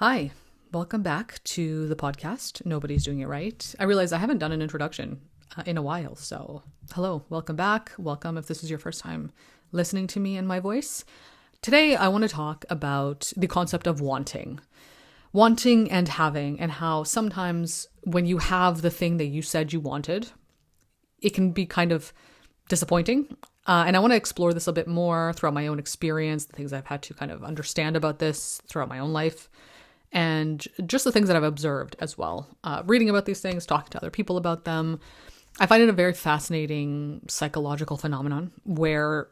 Hi, welcome back to the podcast. Nobody's Doing It Right. I realize I haven't done an introduction in a while, so hello, welcome back. Welcome if this is your first time listening to me and my voice. Today, I want to talk about the concept of wanting and having, and how sometimes when you have the thing that you said you wanted, it can be kind of disappointing. And I want to explore this a bit more throughout my own experience, the things I've had to kind of understand about this throughout my own life, and just the things that I've observed as well. Reading about these things, talking to other people about them. I find it a very fascinating psychological phenomenon where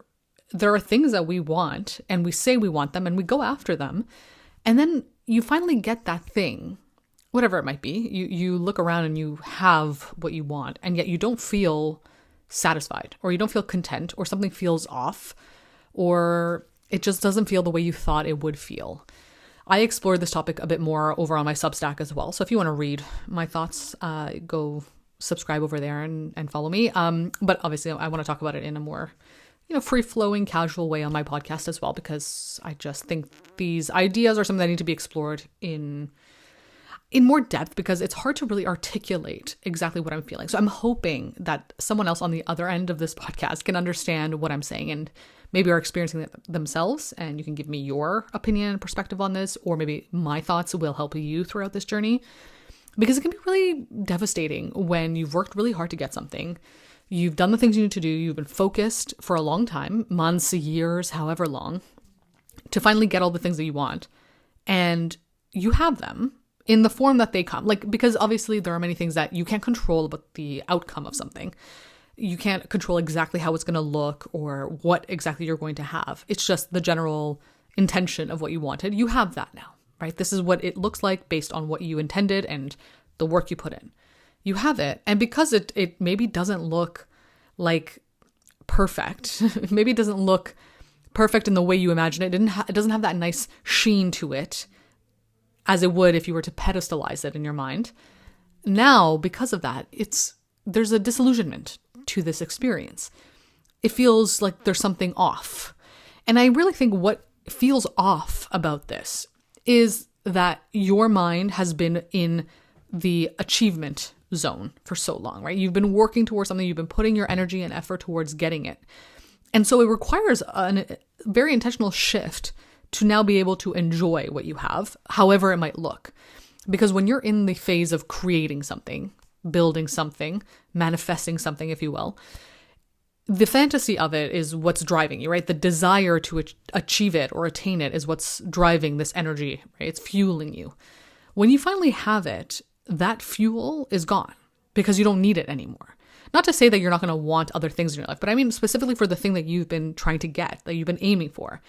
there are things that we want and we say we want them and we go after them. And then you finally get that thing, whatever it might be. You look around and you have what you want, and yet you don't feel satisfied, or you don't feel content, or something feels off, or it just doesn't feel the way you thought it would feel. I explored this topic a bit more over on my Substack as well. So if you want to read my thoughts, go subscribe over there and follow me. But obviously I want to talk about it in a more, free-flowing, casual way on my podcast as well, because I just think these ideas are something that need to be explored in more depth, because it's hard to really articulate exactly what I'm feeling. So I'm hoping that someone else on the other end of this podcast can understand what I'm saying and maybe are experiencing it themselves, and you can give me your opinion and perspective on this, or maybe my thoughts will help you throughout this journey, because it can be really devastating when you've worked really hard to get something. You've done the things you need to do. You've been focused for a long time, months, years, however long, to finally get all the things that you want. And you have them in the form that they come. Because obviously there are many things that you can't control about the outcome of something. You can't control exactly how it's going to look or what exactly you're going to have. It's just the general intention of what you wanted. You have that now, right? This is what it looks like based on what you intended and the work you put in. You have it. And because it maybe doesn't look like perfect, maybe it doesn't look perfect in the way you imagine it. It doesn't have that nice sheen to it as it would if you were to pedestalize it in your mind. Now, because of that, there's a disillusionment to this experience. It feels like there's something off. And I really think what feels off about this is that your mind has been in the achievement zone for so long, right? You've been working towards something, you've been putting your energy and effort towards getting it. And so it requires a very intentional shift to now be able to enjoy what you have, however it might look. Because when you're in the phase of creating something, building something, manifesting something, if you will, the fantasy of it is what's driving you, right? The desire to achieve it or attain it is what's driving this energy, right? It's fueling you. When you finally have it, that fuel is gone because you don't need it anymore. Not to say that you're not going to want other things in your life, but I mean specifically for the thing that you've been trying to get, that you've been aiming for.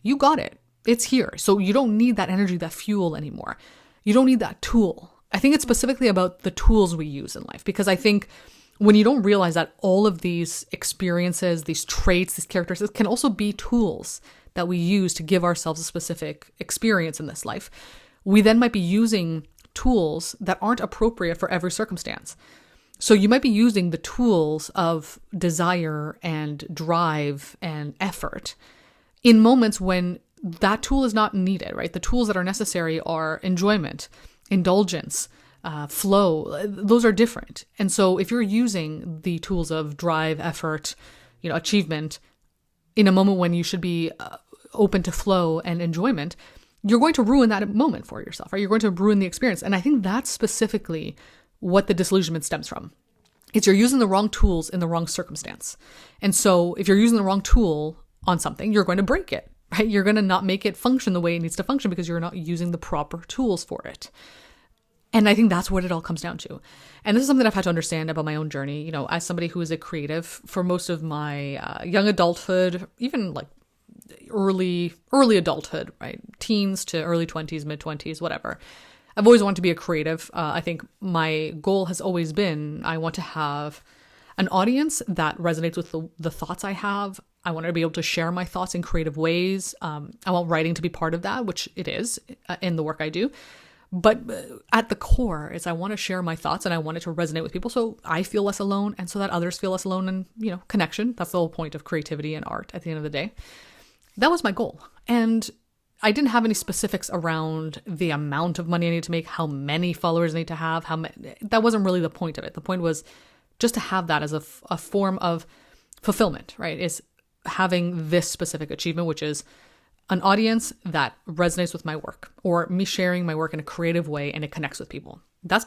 You got it. It's here. So you don't need that energy, that fuel anymore. You don't need that tool. I think it's specifically about the tools we use in life, because I think when you don't realize that all of these experiences, these traits, these characteristics can also be tools that we use to give ourselves a specific experience in this life, we then might be using tools that aren't appropriate for every circumstance. So you might be using the tools of desire and drive and effort in moments when that tool is not needed, right? The tools that are necessary are enjoyment, indulgence, flow. Those are different. And so if you're using the tools of drive, effort, achievement in a moment when you should be open to flow and enjoyment, you're going to ruin that moment for yourself, right? You're going to ruin the experience. And I think that's specifically what the disillusionment stems from. It's you're using the wrong tools in the wrong circumstance. And so if you're using the wrong tool on something, you're going to break it, right? You're going to not make it function the way it needs to function because you're not using the proper tools for it. And I think that's what it all comes down to. And this is something I've had to understand about my own journey, as somebody who is a creative for most of my young adulthood, even like early adulthood, right? Teens to early 20s, mid 20s, whatever. I've always wanted to be a creative. I think my goal has always been, I want to have an audience that resonates with the thoughts I have. I want to be able to share my thoughts in creative ways. I want writing to be part of that, which it is in the work I do. But at the core is I want to share my thoughts and I want it to resonate with people so I feel less alone and so that others feel less alone and, connection. That's the whole point of creativity and art at the end of the day. That was my goal. And I didn't have any specifics around the amount of money I need to make, how many followers I need to have, that wasn't really the point of it. The point was just to have that as a form of fulfillment, right? Is having this specific achievement, which is an audience that resonates with my work, or me sharing my work in a creative way and it connects with people. That's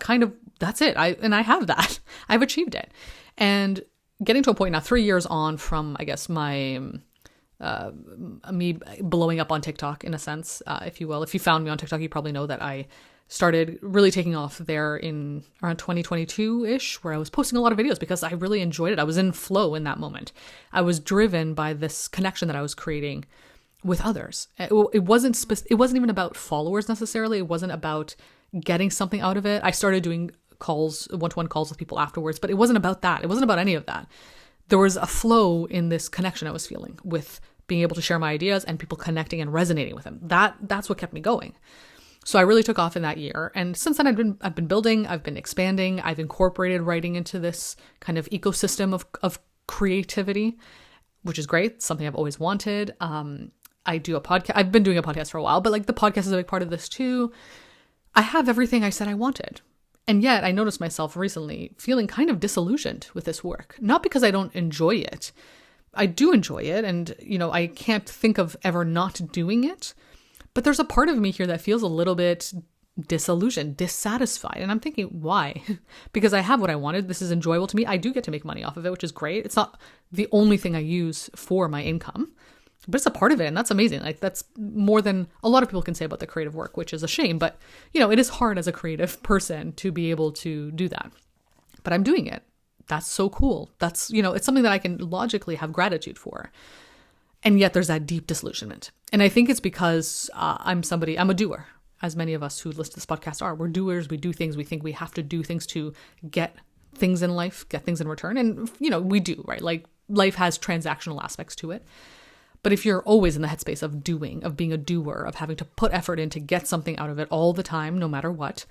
it. I have that. I've achieved it. And getting to a point now, 3 years on from, I guess, my me blowing up on TikTok in a sense, if you will. If you found me on TikTok, you probably know that I started really taking off there in around 2022-ish, where I was posting a lot of videos because I really enjoyed it. I was in flow in that moment. I was driven by this connection that I was creating with others. It wasn't even about followers necessarily. It wasn't about getting something out of it. I started doing one-to-one calls with people afterwards, but it wasn't about that. It wasn't about any of that. There was a flow in this connection I was feeling with being able to share my ideas and people connecting and resonating with them. That's what kept me going. So I really took off in that year. And since then I've been building, I've been expanding, I've incorporated writing into this kind of ecosystem of creativity, which is great. Something I've always wanted. I do a podcast. I've been doing a podcast for a while, but like the podcast is a big part of this too. I have everything I said I wanted. And yet I noticed myself recently feeling kind of disillusioned with this work. Not because I don't enjoy it. I do enjoy it. And, I can't think of ever not doing it. But there's a part of me here that feels a little bit disillusioned, dissatisfied. And I'm thinking, why? Because I have what I wanted. This is enjoyable to me. I do get to make money off of it, which is great. It's not the only thing I use for my income, but it's a part of it. And that's amazing. Like that's more than a lot of people can say about the creative work, which is a shame. But, it is hard as a creative person to be able to do that. But I'm doing it. That's so cool. That's, it's something that I can logically have gratitude for. And yet there's that deep disillusionment. And I think it's because I'm a doer, as many of us who listen to this podcast are. We're doers. We do things. We think we have to do things to get things in life, get things in return. And, we do, right? Like life has transactional aspects to it. But if you're always in the headspace of doing, of being a doer, of having to put effort in to get something out of it all the time, no matter what,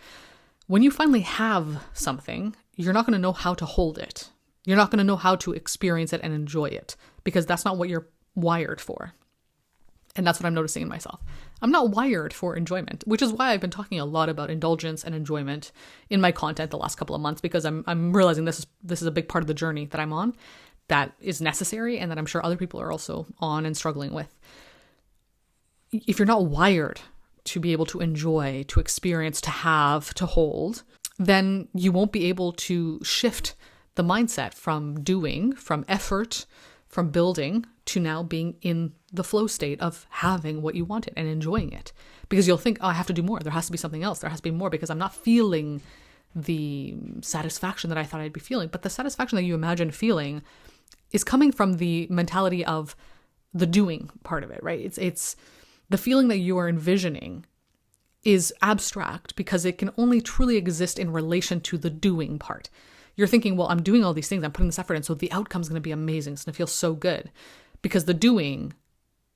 when you finally have something, you're not going to know how to hold it. You're not going to know how to experience it and enjoy it because that's not what you're wired for. And that's what I'm noticing in myself. I'm not wired for enjoyment, which is why I've been talking a lot about indulgence and enjoyment in my content the last couple of months, because I'm realizing this is a big part of the journey that I'm on that is necessary and that I'm sure other people are also on and struggling with. If you're not wired to be able to enjoy, to experience, to have, to hold, then you won't be able to shift the mindset from doing, from effort, from building to now being in the flow state of having what you wanted and enjoying it. Because you'll think, I have to do more. There has to be something else. There has to be more because I'm not feeling the satisfaction that I thought I'd be feeling. But the satisfaction that you imagine feeling is coming from the mentality of the doing part of it, right? It's the feeling that you are envisioning is abstract because it can only truly exist in relation to the doing part. You're thinking, well, I'm doing all these things, I'm putting this effort in, so the outcome's going to be amazing. It's going to feel so good because the doing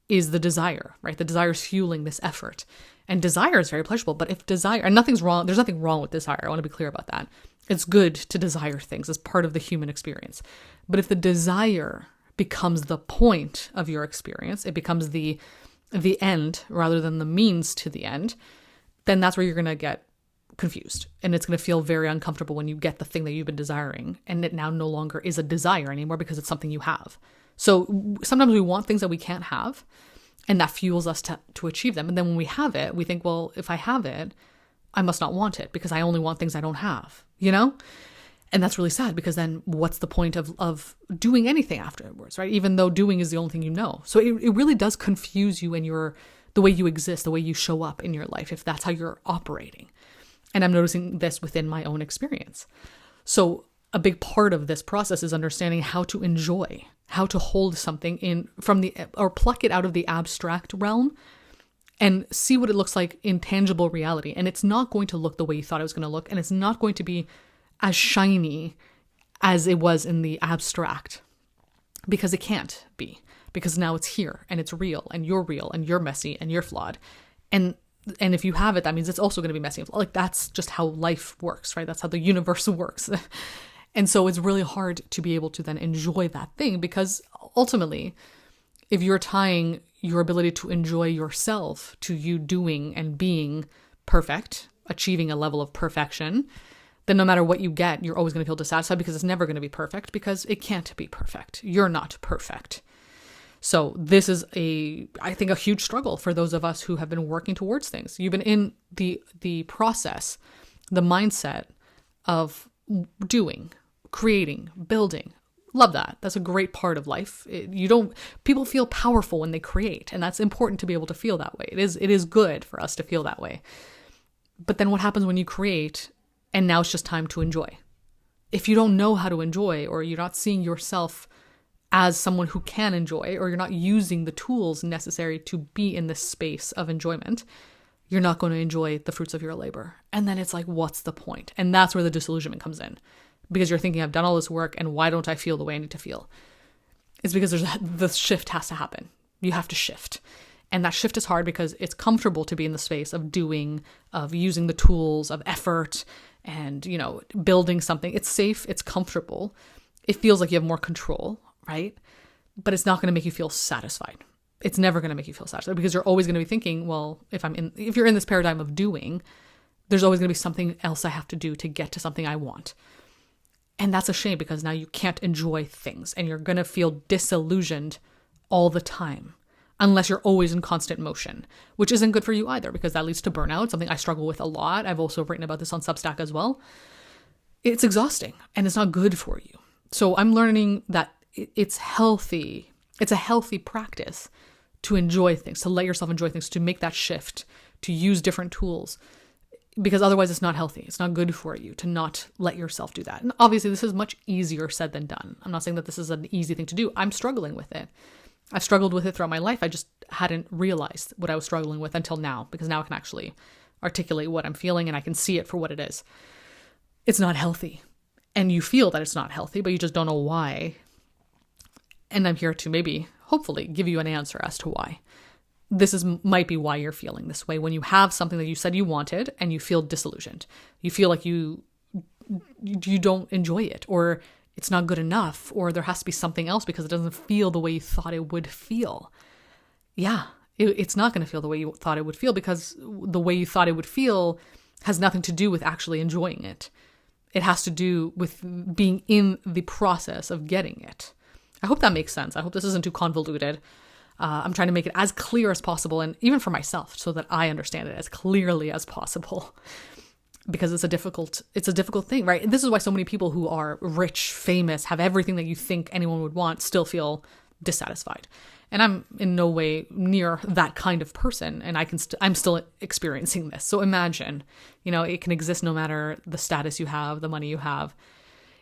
is the desire, right? The desire is fueling this effort. And desire is very pleasurable, but if desire, and nothing's wrong, there's nothing wrong with desire. I want to be clear about that. It's good to desire things as part of the human experience. But if the desire becomes the point of your experience, it becomes the end rather than the means to the end, then that's where you're going to get confused. And it's going to feel very uncomfortable when you get the thing that you've been desiring and it now no longer is a desire anymore because it's something you have. So sometimes we want things that we can't have and that fuels us to achieve them. And then when we have it, we think, well, if I have it, I must not want it because I only want things I don't have, And that's really sad because then what's the point of doing anything afterwards, right? Even though doing is the only thing you know. So it really does confuse you in the way you exist, the way you show up in your life, if that's how you're operating. And I'm noticing this within my own experience. So a big part of this process is understanding how to enjoy, how to hold something or pluck it out of the abstract realm and see what it looks like in tangible reality. And it's not going to look the way you thought it was going to look. And it's not going to be as shiny as it was in the abstract because it can't be, because now it's here and it's real and you're messy and you're flawed. And if you have it, that means it's also going to be messy. Like that's just how life works, right? That's how the universe works. And so it's really hard to be able to then enjoy that thing because ultimately, if you're tying your ability to enjoy yourself to you doing and being perfect, achieving a level of perfection, then no matter what you get, you're always going to feel dissatisfied because it's never going to be perfect, because it can't be perfect. You're not perfect. So this is I think a huge struggle for those of us who have been working towards things. You've been in the process, the mindset of doing, creating, building. Love that. That's a great part of life. People feel powerful when they create, and that's important to be able to feel that way. It is good for us to feel that way. But then what happens when you create and now it's just time to enjoy? If you don't know how to enjoy, or you're not seeing yourself as someone who can enjoy, or you're not using the tools necessary to be in this space of enjoyment, you're not going to enjoy the fruits of your labor. And then it's like, what's the point? And that's where the disillusionment comes in. Because you're thinking, I've done all this work, and why don't I feel the way I need to feel? It's because the shift has to happen. You have to shift. And that shift is hard because it's comfortable to be in the space of doing, of using the tools, of effort, and, building something. It's safe. It's comfortable. It feels like you have more control, right? But it's not going to make you feel satisfied. It's never going to make you feel satisfied, because you're always going to be thinking, well, if you're in this paradigm of doing, there's always going to be something else I have to do to get to something I want. And that's a shame, because now you can't enjoy things, and you're going to feel disillusioned all the time unless you're always in constant motion, which isn't good for you either, because that leads to burnout, something I struggle with a lot. I've also written about this on Substack as well. It's exhausting, and it's not good for you. So I'm learning that it's healthy. It's a healthy practice to enjoy things, to let yourself enjoy things, to make that shift, to use different tools, because otherwise it's not healthy. It's not good for you to not let yourself do that. And obviously this is much easier said than done. I'm not saying that this is an easy thing to do. I'm struggling with it. I've struggled with it throughout my life. I just hadn't realized what I was struggling with until now, because now I can actually articulate what I'm feeling and I can see it for what it is. It's not healthy. And you feel that it's not healthy, but you just don't know why. And I'm here to hopefully give you an answer as to why. Might be why you're feeling this way when you have something that you said you wanted and you feel disillusioned. You feel like you don't enjoy it, or it's not good enough, or there has to be something else because it doesn't feel the way you thought it would feel. Yeah, it's not going to feel the way you thought it would feel, because the way you thought it would feel has nothing to do with actually enjoying it. It has to do with being in the process of getting it. I hope that makes sense. I hope this isn't too convoluted. I'm trying to make it as clear as possible, and even for myself, so that I understand it as clearly as possible, because it's a difficult thing, right? This is why so many people who are rich, famous, have everything that you think anyone would want, still feel dissatisfied. And I'm in no way near that kind of person, and I'm still experiencing this. So imagine, it can exist no matter the status you have, the money you have.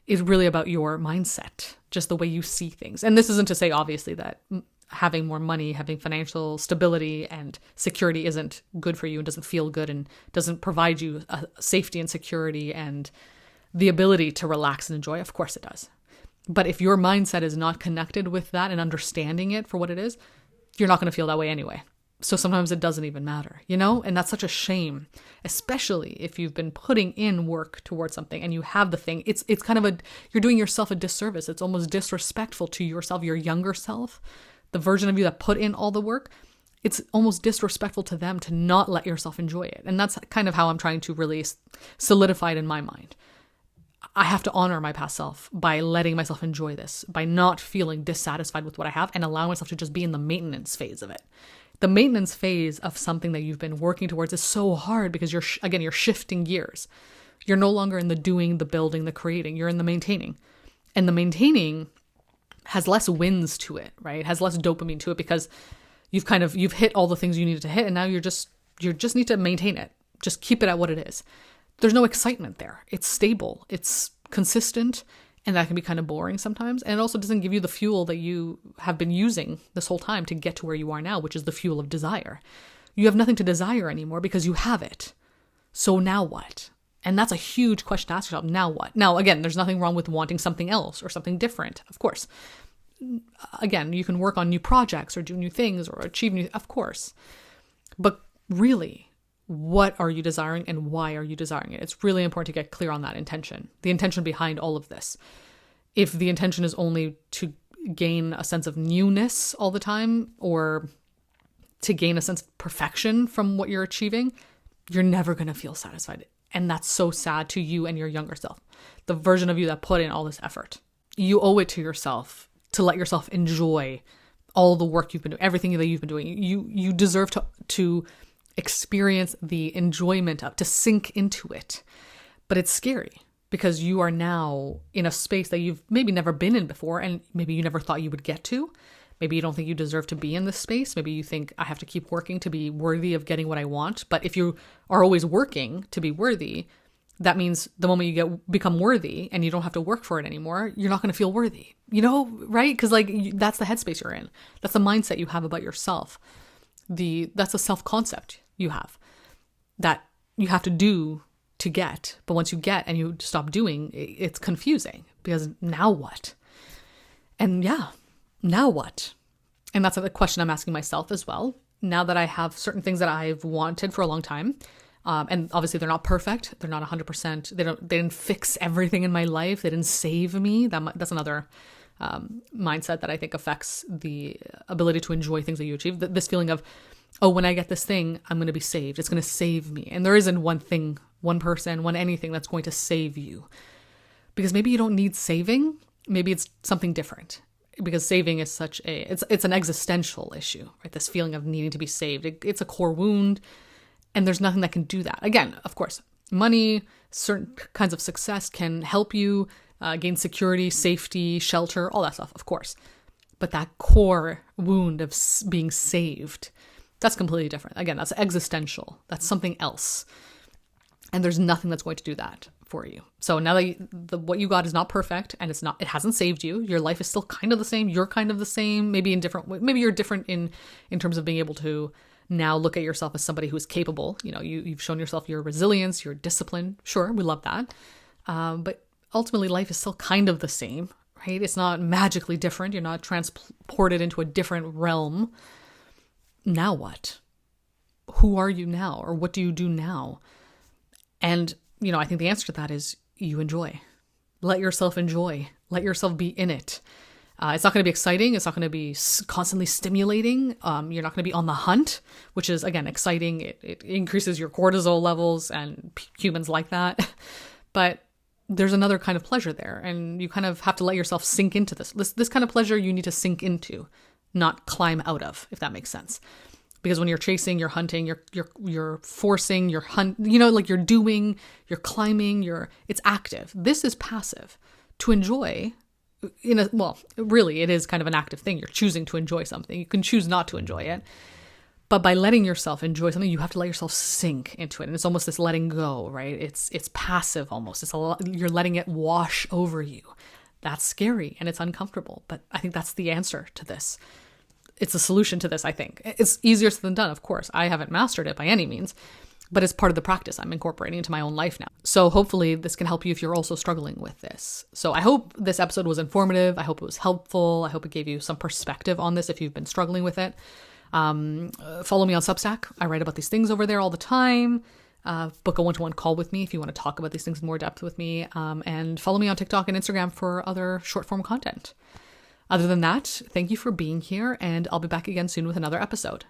It's really about your mindset, just the way you see things. And this isn't to say, obviously, that having more money, having financial stability and security isn't good for you and doesn't feel good and doesn't provide you safety and security and the ability to relax and enjoy. Of course it does. But if your mindset is not connected with that and understanding it for what it is, you're not going to feel that way anyway. So sometimes it doesn't even matter, and that's such a shame, especially if you've been putting in work towards something and you have the thing. It's kind of you're doing yourself a disservice. It's almost disrespectful to yourself, your younger self, the version of you that put in all the work. It's almost disrespectful to them to not let yourself enjoy it. And that's kind of how I'm trying to really solidify it in my mind. I have to honor my past self by letting myself enjoy this, by not feeling dissatisfied with what I have and allowing myself to just be in the maintenance phase of it. The maintenance phase of something that you've been working towards is so hard because you're shifting gears. You're no longer in the doing, the building, the creating. You're in the maintaining. And the maintaining has less wins to it, right? It has less dopamine to it because you've hit all the things you needed to hit, and now you just need to maintain it. Just keep it at what it is. There's no excitement there. It's stable. It's consistent. And that can be kind of boring sometimes. And it also doesn't give you the fuel that you have been using this whole time to get to where you are now, which is the fuel of desire. You have nothing to desire anymore because you have it. So now what? And that's a huge question to ask yourself. Now what? Now, again, there's nothing wrong with wanting something else or something different, of course. Again, you can work on new projects or do new things or achieve new, of course. But really, what are you desiring and why are you desiring it? It's really important to get clear on that intention, the intention behind all of this. If the intention is only to gain a sense of newness all the time, or to gain a sense of perfection from what you're achieving, you're never going to feel satisfied. And that's so sad to you and your younger self, the version of you that put in all this effort. You owe it to yourself to let yourself enjoy all the work you've been doing, everything that you've been doing. You deserve to experience the enjoyment of, to sink into it. But it's scary because you are now in a space that you've maybe never been in before, and maybe you never thought you would get to. Maybe you don't think you deserve to be in this space. Maybe you think I have to keep working to be worthy of getting what I want. But if you are always working to be worthy, that means the moment you become worthy and you don't have to work for it anymore, you're not going to feel worthy, right? Because that's the headspace you're in. That's the mindset you have about yourself. That's a self-concept you have that you have to do to get. But once you get and you stop doing, it's confusing because now what? And yeah, now what? And that's the question I'm asking myself as well. Now that I have certain things that I've wanted for a long time, and obviously they're not perfect. They're not 100%. They didn't fix everything in my life. They didn't save me. That's another mindset that I think affects the ability to enjoy things that you achieve. This feeling of, oh, when I get this thing, I'm going to be saved. It's going to save me. And there isn't one thing, one person, one anything that's going to save you. Because maybe you don't need saving. Maybe it's something different. Because saving is it's an existential issue, right? This feeling of needing to be saved. It's a core wound. And there's nothing that can do that. Again, of course, money, certain kinds of success can help you gain security, safety, shelter, all that stuff, of course. But that core wound of being saved, that's completely different. Again, that's existential. That's something else. And there's nothing that's going to do that for you. So now that what you got is not perfect and it hasn't saved you, your life is still kind of the same. You're kind of the same, maybe in different ways. Maybe you're different in terms of being able to now look at yourself as somebody who's capable. You've shown yourself your resilience, your discipline. Sure, we love that. But ultimately, life is still kind of the same, right? It's not magically different. You're not transported into a different realm. Now what? Who are you now? Or what do you do now? And, I think the answer to that is you enjoy. Let yourself enjoy. Let yourself be in it. It's not going to be exciting. It's not going to be constantly stimulating. You're not going to be on the hunt, which is, again, exciting. It increases your cortisol levels, and humans like that. But there's another kind of pleasure there, and you kind of have to let yourself sink into this. This kind of pleasure you need to sink into, not climb out of, if that makes sense. Because when you're chasing, you're hunting, you're forcing, you're you're doing, you're climbing, it's active. This is passive. To enjoy, really, it is kind of an active thing. You're choosing to enjoy something. You can choose not to enjoy it. But by letting yourself enjoy something, you have to let yourself sink into it. And it's almost this letting go, right? It's passive almost. You're letting it wash over you. That's scary and it's uncomfortable. But I think that's the answer to this. It's a solution to this, I think. It's easier said than done, of course. I haven't mastered it by any means. But it's part of the practice I'm incorporating into my own life now. So hopefully this can help you if you're also struggling with this. So I hope this episode was informative. I hope it was helpful. I hope it gave you some perspective on this if you've been struggling with it. Follow me on Substack. I write about these things over there all the time. Book a one-to-one call with me if you want to talk about these things in more depth with me. And follow me on TikTok and Instagram for other short-form content. Other than that, thank you for being here, and I'll be back again soon with another episode.